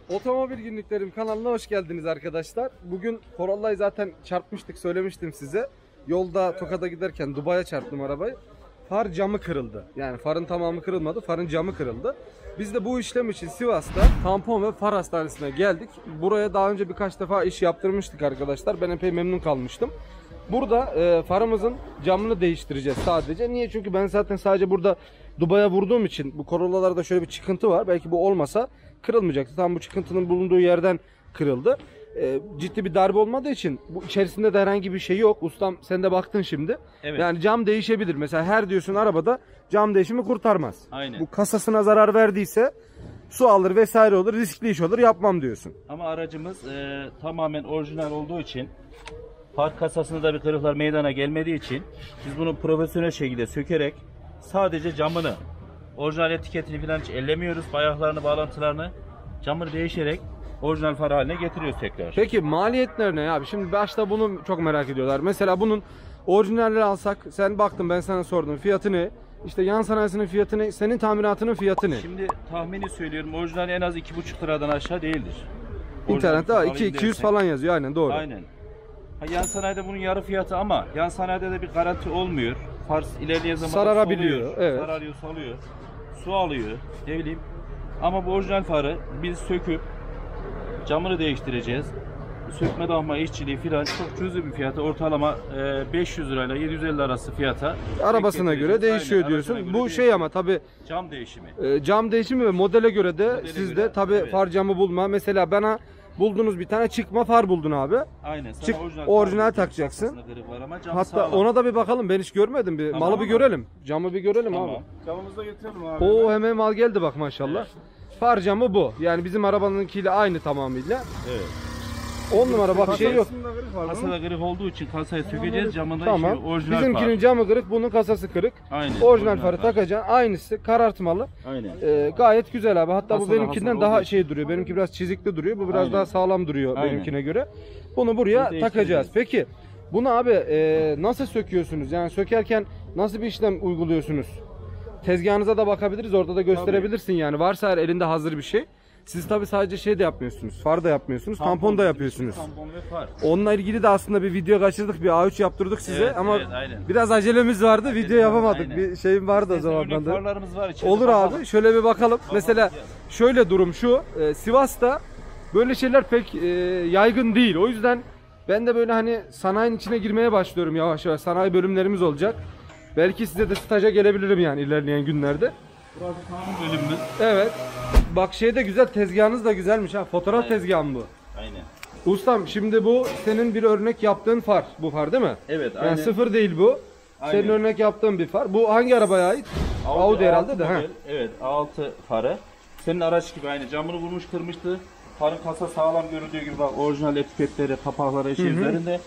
Otomobil Günlüklerim kanalına hoş geldiniz arkadaşlar. Bugün Corolla'yı zaten çarpmıştık, söylemiştim size. Yolda Tokat'a giderken Dubai'ye çarptım arabayı. Far camı kırıldı. Yani farın tamamı kırılmadı, farın camı kırıldı. Biz de bu işlem için Sivas'ta tampon ve far hastanesine geldik. Buraya daha önce birkaç defa iş yaptırmıştık arkadaşlar. Ben epey memnun kalmıştım. Burada farımızın camını değiştireceğiz sadece. Niye? Çünkü ben zaten sadece burada Dubai'ye vurduğum için bu Corolla'larda şöyle bir çıkıntı var. Belki bu olmasa kırılmayacaktı. Tam bu çıkıntının bulunduğu yerden kırıldı. Ciddi bir darbe olmadığı için bu içerisinde de herhangi bir şey yok. Ustam sen de baktın şimdi. Evet. Yani cam değişebilir. Mesela her diyorsun arabada cam değişimi kurtarmaz. Aynen. Bu kasasına zarar verdiyse su alır vesaire olur, riskli iş olur, yapmam diyorsun. Ama aracımız tamamen orijinal olduğu için, far kasasında da bir kırıklar meydana gelmediği için biz bunu profesyonel şekilde sökerek sadece camını, orijinal etiketini falan hiç ellemiyoruz. Bayaklarını, bağlantılarını, camını değişerek orijinal far haline getiriyoruz tekrar. Peki maliyetler ne abi? Şimdi başta bunu çok merak ediyorlar. Mesela bunun orijinalleri alsak, sen baktın, ben sana sordum. Fiyatı ne? İşte yan sanayisinin fiyatı ne? Senin tamiratının fiyatı ne? Şimdi tahmini söylüyorum, orijinali en az 2,5 liradan aşağı değildir. İnternette Orijinal 200 falan yazıyor, aynen doğru. Aynen. Yan sanayide bunun yarı fiyatı ama yan sanayide de bir garanti olmuyor. Far ilerleyen zaman sararabiliyor, soluyor, evet. sararıyor, salıyor, su alıyor, ne bileyim. Ama bu orijinal farı biz söküp camını değiştireceğiz. Sökme dahma işçiliği filan çok cüzi bir fiyata, ortalama 500 lirayla 750 arası fiyata. Arabasına göre değişiyor. Aynen, diyorsun. Bu değişiyor. Şey ama tabi cam değişimi. Cam değişimi ve modele göre de sizde tabi evet. Far camı bulma. Mesela bana buldunuz bir tane çıkma far buldun abi. Aynen. Çık, orijinal takacaksın. Hatta sağlam. ona da bir bakalım. Ben hiç görmedim. Bir tamam, malı bir görelim. Camı bir görelim tamam. abi. Camımızı da getirelim abi. Oo, hemen mal geldi bak maşallah. Evet. Far camı bu. Yani bizim arabanınkiyle aynı tamamıyla. Evet. 10 numara bak, şey yok. Kasada kırık olduğu için kasayı sökeceğiz, camında tamam. işi orijinal Bizimkinin far. camı kırık, bunun kasası kırık. Aynen. Orijinal farı takacaksın. Aynısı karartmalı. Aynen. Gayet güzel abi. Hatta Kasada bu benimkinden daha olduğu şey duruyor. Benimki biraz çizikli duruyor. Bu biraz Aynen. daha sağlam duruyor Aynen. benimkine göre. Bunu buraya takacağız. Peki bunu abi nasıl söküyorsunuz? Yani sökerken nasıl bir işlem uyguluyorsunuz? Tezgahınıza da bakabiliriz. Orada da gösterebilirsin yani. Varsa eğer elinde hazır bir şey. Siz tabi sadece şey de yapmıyorsunuz. Far da yapmıyorsunuz. Tampon da yapıyorsunuz. Tampon ve far. Onunla ilgili de aslında bir video kaçırdık. Bir A3 yaptırdık size Evet, ama evet, aynen. biraz acelemiz vardı. Aynen, video yapamadık. aynen. Bir şeyim vardı o zaman. Örnek farlarımız var içeride. Olur bakalım. abi. Şöyle bir bakalım. Mesela ya. şöyle durum şu. Sivas'ta böyle şeyler pek yaygın değil. O yüzden ben de böyle hani sanayinin içine girmeye başlıyorum yavaş yavaş. Sanayi bölümlerimiz olacak. Belki size de staja gelebilirim yani ilerleyen günlerde. Burası tampon bölümümüz. Evet. Bak şey de güzel, tezgahınız da güzelmiş ha. Fotoğraf Aynen. tezgahı mı bu? Aynen. Ustam şimdi bu senin bir örnek yaptığın far. Bu far değil mi? Evet, Yani aynen. sıfır değil bu. Aynen. Senin örnek yaptığın bir far. Bu hangi arabaya ait? Audi herhalde de. Model, evet, A6 farı. Senin araç gibi aynı. Camını vurmuş, kırmıştı. Farın kasa sağlam görüldüğü gibi bak, orijinal etiketleri, kapakları şey üzerinde.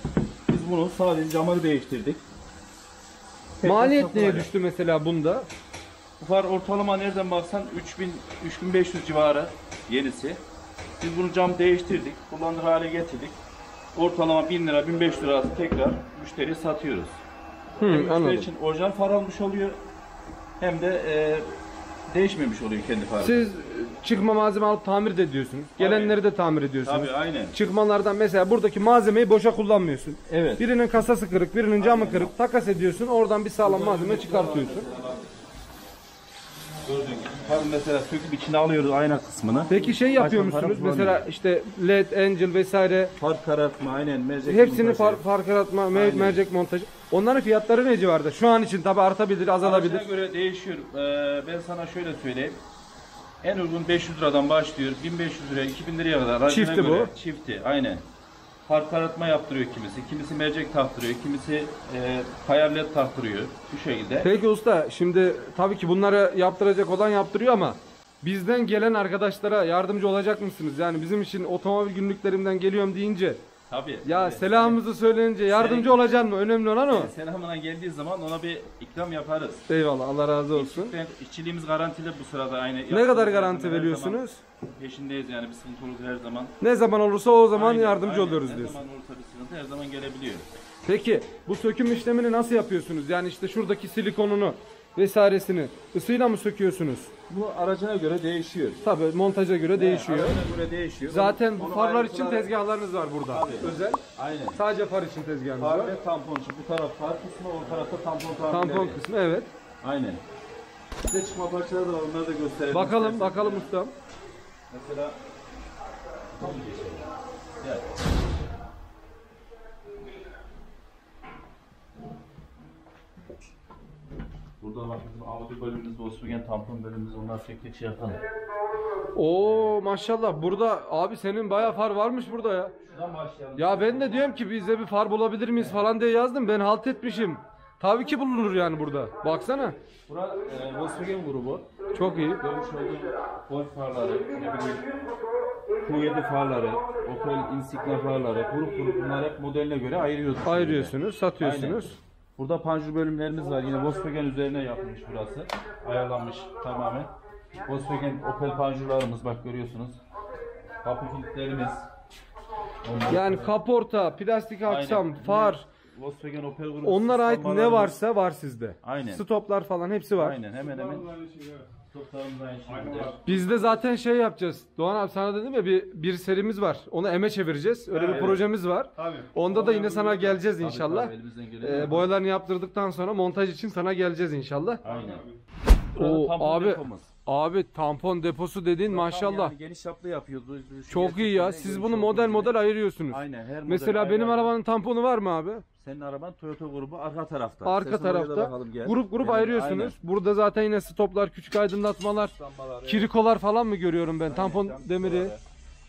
Biz bunu sadece camını değiştirdik. Maliyet neye düştü mesela bunda? Bu far ortalama nereden baksan 3500 civarı yenisi. Biz bunu cam değiştirdik, kullanılır hale getirdik. Ortalama 1000 lira, 1500 lira tekrar müşteriye satıyoruz. Hem müşteri Anladım. için orijinal far almış oluyor, hem de değişmemiş oluyor kendi farı. Siz çıkma malzeme alıp tamir de ediyorsunuz. Gelenleri de tamir ediyorsunuz. Tabii, aynen. Çıkmalardan mesela buradaki malzemeyi boşa kullanmıyorsun. Evet. Birinin kasası kırık, birinin camı kırık. Takas ediyorsun. Oradan bir sağlam malzeme çıkartıyorsun. Gördüğün gibi farı mesela söküp içine alıyoruz ayna kısmını. Peki şey yapıyor Başka musunuz? para Mesela işte LED, Angel vesaire. Far karartma, aynen, mercek Hepsini montajı. far karatma, Aynen. mercek montajı. Onların fiyatları ne civarda? Şu an için tabi artabilir, azalabilir. Aracına göre değişiyor. Ben sana şöyle söyleyeyim. En uygun 500 liradan başlıyor. 1500 liraya, 2000 liraya kadar. Aracına Çifti göre, bu. Çifti, aynen. Far karartma yaptırıyor kimisi. Kimisi mercek taktırıyor. Kimisi kayar led taktırıyor. Bu şekilde. Peki usta, şimdi tabii ki bunları yaptıracak olan yaptırıyor ama bizden gelen arkadaşlara yardımcı olacak mısınız? Yani bizim için otomobil günlüklerimden geliyorum deyince Tabii. ya tabii. selamımızı söyleyince yardımcı olacaksın mı? Önemli olan o. Selamına geldiği zaman ona bir ikram yaparız. Eyvallah, Allah razı olsun. İşçiliğimiz garantili bu sırada aynı. Ne kadar garanti veriyorsunuz? Peşindeyiz yani, bir sıkıntı olur her zaman. Ne zaman olursa o zaman Aynen, yardımcı aynen. oluyoruz Ne diyorsun. zaman olursa bir sıkıntı her zaman gelebiliyor. Peki bu söküm işlemini nasıl yapıyorsunuz? Yani işte şuradaki silikonunu vesairesini ısıyla mı söküyorsunuz? Bu aracına göre değişiyor. Tabii montaja göre değişiyor. Aracına göre değişiyor. Zaten bu Onu farlar için ayrıntıları- tezgahlarınız var burada. Tabii. Özel. Aynen. Sadece far için tezgahınız Far var. ve tampon. Bu taraf far kısmı, o tarafta tampon tamirleri. Tampon kısmı evet. Aynen. Size çıkma parçaları da var. Onları da gösterelim. Bakalım isterseniz. bakalım ustam. Mesela Gel. Burada bak bizim Audi bölümümüz, Volkswagen tampon bölümümüz, onlar tek tek şey yapalım. Oo maşallah burada abi senin bayağı far varmış burada ya. Şuradan başlayalım. Ya ben de diyorum ki bize bir far bulabilir miyiz falan diye yazdım. Ben halt etmişim. Tabii ki bulunur yani burada. Baksana. Bura Volkswagen grubu. Çok iyi. Görmüş olduğum Golf farları, ne bileyim Q7 farları, Opel Insignia farları, grup bunlar hep modeline göre ayırıyoruz. Ayırıyorsunuz, satıyorsunuz. Aynen. Burada panjur bölümlerimiz var. Yine Volkswagen üzerine yapılmış burası. Ayarlanmış tamamen. Volkswagen Opel panjurlarımız bak görüyorsunuz. Kapı kilitlerimiz. Yani kaporta, plastik aksam, Aynen. far, Volkswagen Opel grubu. onlara ait ne ısıtmalarımız. varsa var sizde. Aynen. Stoplar falan hepsi var. Aynen hemen hemen. Stoplarımız aynı şekilde. Biz de zaten şey yapacağız. Doğan abi sana dedim ya bir serimiz var. Onu eme çevireceğiz. Öyle bir Evet. projemiz var. Tabii. Onda da yine sana geleceğiz inşallah. Tabii, elimizden geleni Boyalarını yaptırdıktan sonra montaj için sana geleceğiz inşallah. Aynen. Oo, Burada tampon abi depomuz. abi tampon deposu dediğin maşallah. Yani geniş çaplı yapıyoruz. Şu Çok iyi ya. gerçekten Siz geniş bunu olduğu model gibi. model ayırıyorsunuz. Aynen her model Mesela benim ayrı ayrı. arabanın tamponu var mı abi? Senin araban Toyota grubu arka tarafta. Arka İstersen oraya da tarafta. bakalım, gel. Grup Aynen, ayırıyorsunuz. Burada zaten yine stoplar, küçük aydınlatmalar, Lambalar, kirikolar falan mı görüyorum ben? Aynen, Tampon cam demiri. kutuları.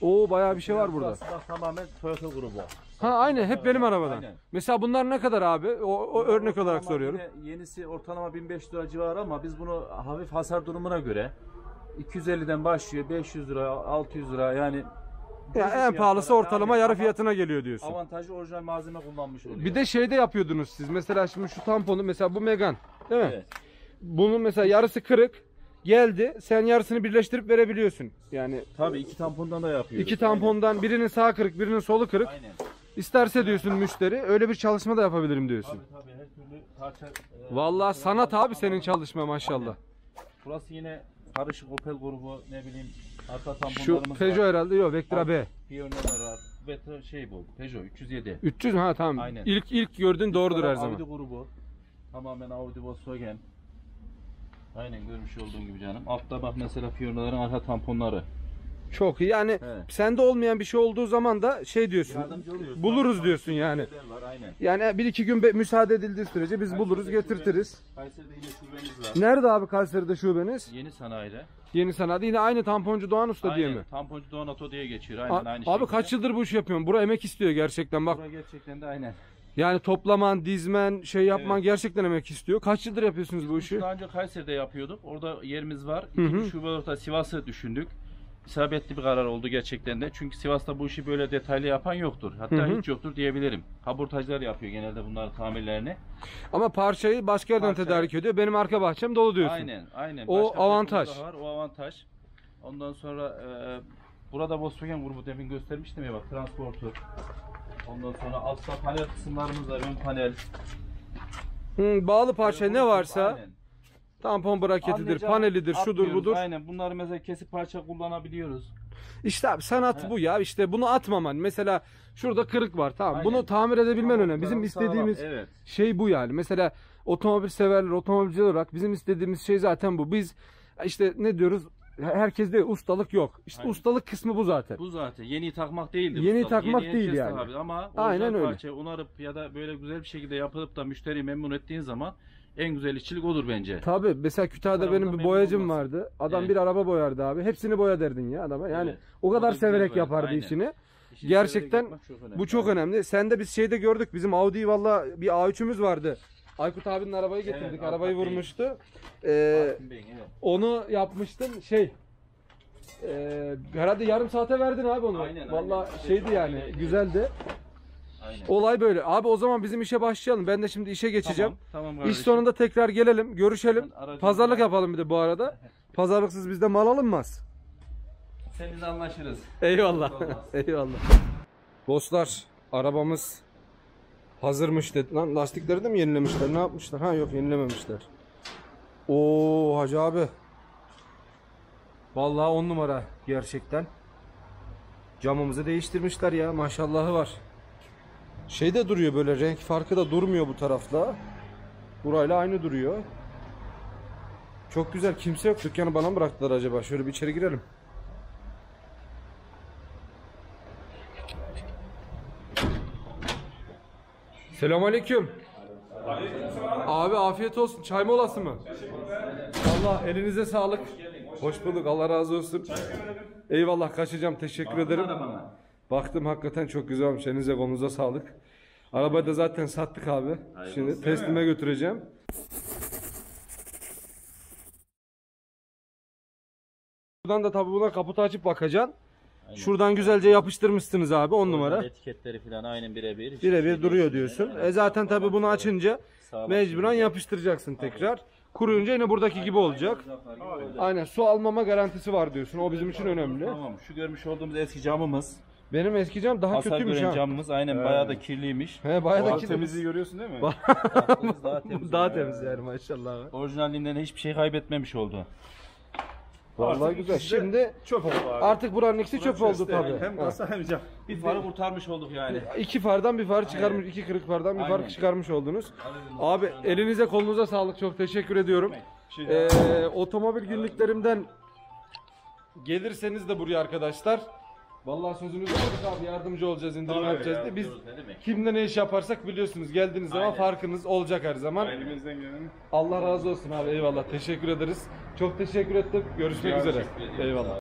Oo bayağı bir şey var burada. Burası da tamamen Toyota grubu. Ha aynı hep benim arabadan. Aynen. Mesela bunlar ne kadar abi? O örnek olarak Ortalama soruyorum. yine yenisi ortalama 1500 lira civarı ama biz bunu hafif hasar durumuna göre 250'den başlıyor, 500 lira, 600 lira yani Ya düşük en pahalısı fiyatlara, ortalama aynen, yarı ama fiyatına geliyor diyorsun. avantajlı orijinal malzeme kullanmış oluyor. Bir de şeyde yapıyordunuz siz. Mesela şimdi şu tamponu mesela bu Megane değil mi? Evet. Bunun mesela yarısı kırık geldi. Sen yarısını birleştirip verebiliyorsun. Yani Tabii iki tampondan da yapıyoruz. iki tampondan birinin sağ kırık, birinin solu kırık. Aynen. İsterse diyorsun müşteri öyle bir çalışma da yapabilirim diyorsun. Tabii her türlü parça. Vallahi sanat abi senin çalışma maşallah. Burası yine karışık Opel grubu, ne bileyim arka Şu tamponlarımız Peugeot var. herhalde yok Vectra B. Pioneer var. Vectra şey bu. Peugeot 307. 300 ha tamam. Aynen. İlk gördüğün doğrudur her zaman. Audi grubu. Tamamen Audi Volkswagen. Aynen görmüş olduğun gibi canım. Altta bak mesela Pioneer'ların arka tamponları. Çok iyi. Yani Evet. sende olmayan bir şey olduğu zaman da şey diyorsun. Yardımcı oluyoruz. Buluruz diyorsun yani. Var, aynen. Yani bir iki gün müsaade edildiği sürece biz buluruz getirtiriz. Kayseri'de yine şubemiz var. Nerede abi Kayseri'de şubeniz? Yeni sanayide. Yeni sanayide yine aynı tamponcu Doğan Usta diye Aynen. mi? Tamponcu Donato diye geçiyor. Aynen aynı Abi şekilde. kaç yıldır bu işi yapıyorsun? Bura emek istiyor gerçekten bak. Bura gerçekten de aynen. Yani toplaman, dizmen, şey yapman Evet. gerçekten emek istiyor. Kaç yıldır yapıyorsunuz bu işi? Daha önce Kayseri'de yapıyorduk. Orada yerimiz var. Hı hı. İkinci şube olarak da Sivas'ı düşündük. İsabetli bir karar oldu gerçekten de. Çünkü Sivas'ta bu işi böyle detaylı yapan yoktur. Hatta Hı hı. hiç yoktur diyebilirim. Kaburtajlar yapıyor genelde bunların tamirlerini. Ama parçayı başka yerden Parçayı- tedarik ediyor. Benim arka bahçem dolu diyorsun. Aynen, aynen. O Başka bir avantaj. grubu da var, o avantaj. Ondan sonra burada Volkswagen grubu demin göstermiştim ya bak, transporter. Ondan sonra altta panel kısımlarımız var, ön panel. Bağlı parça ne varsa Aynen. tampon braketidir, Anlayacağım, panelidir, şudur atmıyoruz. budur. Aynen, bunları mesela kesip parça kullanabiliyoruz. İşte abi sanat Evet. bu ya. İşte bunu atmaman. Mesela şurada kırık var tamam. Aynen. Bunu tamir edebilmen Tamam, önemli. Bizim sağlam, istediğimiz evet. şey bu yani. Mesela otomobil severler, otomobilci olarak bizim istediğimiz şey zaten bu. Biz işte ne diyoruz? Herkes de ustalık yok. İşte Aynen. ustalık kısmı bu zaten. Bu zaten yeni takmak değildir. Yeni ustalık. takmak Yeni değil herkes yani. tabii. Ama Aynen orijinal öyle. parçayı onarıp ya da böyle güzel bir şekilde yapılıp da müşteriyi memnun ettiğin zaman en güzel işçilik odur bence. Tabii mesela Kütahya'da Arabada benim bir memnun boyacım olmaz. vardı. Adam Evet. bir araba boyardı abi. Hepsini boya derdin ya adama. Yani Evet. o O da kadar güzel severek boyar, yapardı aynen. işini. İşini Gerçekten severek yapmak çok önemli. Bu çok önemli. Sen de biz şeyde gördük. Bizim Audi'yi valla bir A3'ümüz vardı. Aykut abinin arabayı getirdik. Evet, arabayı Aykut Bey. vurmuştu. Hakim Bey'in, evet. Onu yapmıştın herhalde yarım saate verdin abi onu. Aynen, Valla aynen. şeydi Çok yani iyiydi. güzeldi. Aynen. Olay böyle. Abi o zaman bizim işe başlayalım. Ben de şimdi işe geçeceğim. Tamam İş kardeşim. sonunda tekrar gelelim, görüşelim. Ben aracımı- Pazarlık yapalım bir de bu arada. Pazarlıksız bizde mal alınmaz. Seninle anlaşırız. Eyvallah. Olmaz. Eyvallah. Dostlar, arabamız hazırmış dedi. Lan lastikleri de mi yenilemişler? Ne yapmışlar? Ha yok yenilememişler. Oo Hacı abi. Vallahi 10 numara gerçekten. Camımızı değiştirmişler ya, maşallahı var. Şey de duruyor, böyle renk farkı da durmuyor bu tarafla. Burayla aynı duruyor. Çok güzel, kimse yok. Dükkanı bana mı bıraktılar acaba? Şöyle bir içeri girelim. Selamünaleyküm. Abi afiyet olsun. Çay molası mı? Allah elinize sağlık. Hoş bulduk. Allah razı olsun. Eyvallah, kaçacağım. Teşekkür ederim. Baktım hakikaten çok güzel olmuş. Elinize kolunuza sağlık. Arabayı da zaten sattık abi. Şimdi teslime götüreceğim. Buradan da tabii buna kaputu açıp bakacaksın. Aynen. Şuradan güzelce yapıştırmışsınız abi, 10 numara. Etiketleri falan aynen birebir. Birebir duruyor diyorsun. Zaten tabii bunu açınca Sağlam mecburen şekilde. yapıştıracaksın tekrar. Kuruyunca yine buradaki gibi olacak. Aynen, su almama garantisi var diyorsun. O bizim için önemli. Tamam. Şu görmüş olduğumuz eski camımız. Benim eski cam daha Hasar kötüymüş gören ha. camımız aynen bayağı da kirliymiş. He, bayağı da Daha kirli. temizliği görüyorsun değil mi? Yaptığımız daha temiz. Daha temiz yani, maşallah. Orijinalinden hiçbir şey kaybetmemiş oldu. Vallahi Artık güzel. ikisi de Şimdi çöp oldu abi. artık buranın ikisi çöp oldu tabii. Hem kasa hem cam. Bir farı kurtarmış olduk yani. İki fardan bir far çıkarmış, iki kırık fardan bir far Aynen. çıkarmış oldunuz. Abi elinize kolunuza sağlık, çok teşekkür ediyorum. Otomobil günlüklerimden gelirseniz de buraya arkadaşlar. Vallahi sözünüzü aldık abi, yardımcı olacağız, indirim yapacağız diye. Biz Ne demek? kimde ne iş yaparsak biliyorsunuz, geldiğiniz zaman Aynen. farkınız olacak her zaman. Elimizden gelenin. Allah razı olsun abi, eyvallah, teşekkür ederiz. Çok teşekkür ettim. Görüşmek üzere. Teşekkür ediyorum. Eyvallah.